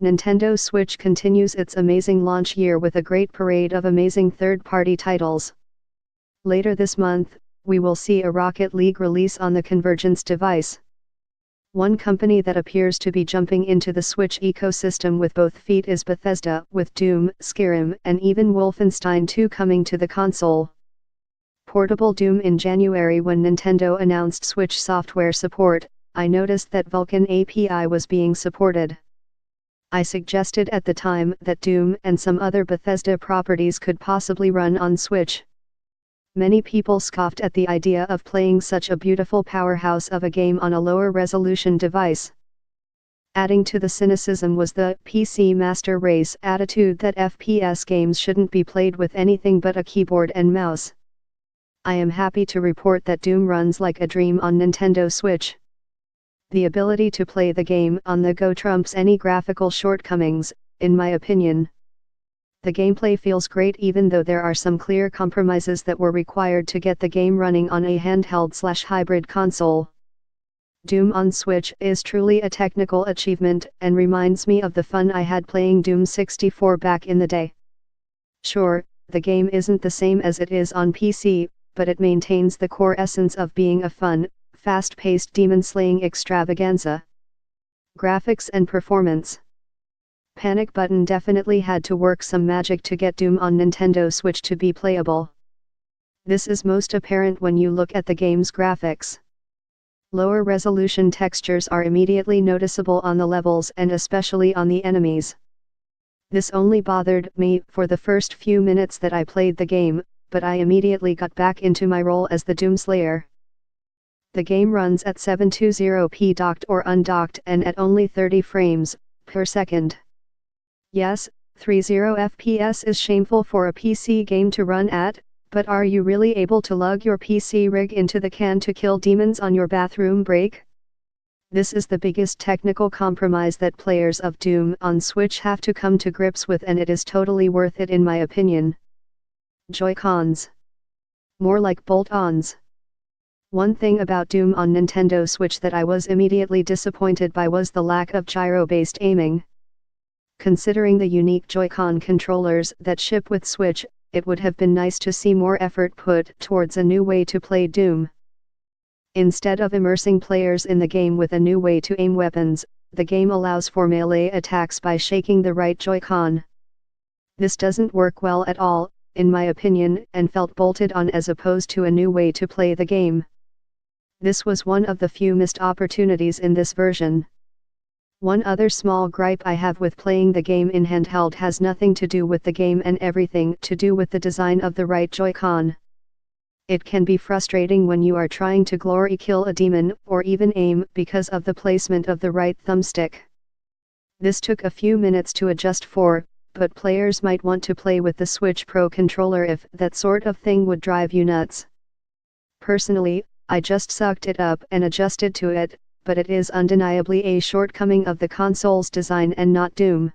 Nintendo Switch continues its amazing launch year with a great parade of amazing third-party titles. Later this month, we will see a Rocket League release on the Convergence device. One company that appears to be jumping into the Switch ecosystem with both feet is Bethesda, with Doom, Skyrim, and even Wolfenstein 2 coming to the console. Portable Doom. In January, when Nintendo announced Switch software support, I noticed that Vulkan API was being supported. I suggested at the time that Doom and some other Bethesda properties could possibly run on Switch. Many people scoffed at the idea of playing such a beautiful powerhouse of a game on a lower resolution device. Adding to the cynicism was the PC master race attitude that FPS games shouldn't be played with anything but a keyboard and mouse. I am happy to report that Doom runs like a dream on Nintendo Switch. The ability to play the game on the go trumps any graphical shortcomings, in my opinion. The gameplay feels great even though there are some clear compromises that were required to get the game running on a handheld/hybrid console. Doom on Switch is truly a technical achievement and reminds me of the fun I had playing Doom 64 back in the day. Sure, the game isn't the same as it is on PC, but it maintains the core essence of being a fun, fast-paced demon-slaying extravaganza. Graphics and performance. Panic Button definitely had to work some magic to get Doom on Nintendo Switch to be playable. This is most apparent when you look at the game's graphics. Lower resolution textures are immediately noticeable on the levels and especially on the enemies. This only bothered me for the first few minutes that I played the game, but I immediately got back into my role as the Doomslayer. The game runs at 720p docked or undocked and at only 30 frames per second. Yes, 30 FPS is shameful for a PC game to run at, but are you really able to lug your PC rig into the can to kill demons on your bathroom break? This is the biggest technical compromise that players of Doom on Switch have to come to grips with, and it is totally worth it in my opinion. Joy-Cons. More like bolt-ons. One thing about Doom on Nintendo Switch that I was immediately disappointed by was the lack of gyro-based aiming. Considering the unique Joy-Con controllers that ship with Switch, it would have been nice to see more effort put towards a new way to play Doom. Instead of immersing players in the game with a new way to aim weapons, the game allows for melee attacks by shaking the right Joy-Con. This doesn't work well at all, in my opinion, and felt bolted on as opposed to a new way to play the game. This was one of the few missed opportunities in this version. One other small gripe I have with playing the game in handheld has nothing to do with the game and everything to do with the design of the right Joy-Con. It can be frustrating when you are trying to glory kill a demon or even aim because of the placement of the right thumbstick. This took a few minutes to adjust for, but players might want to play with the Switch Pro controller if that sort of thing would drive you nuts. Personally, I just sucked it up and adjusted to it, but it is undeniably a shortcoming of the console's design and not Doom.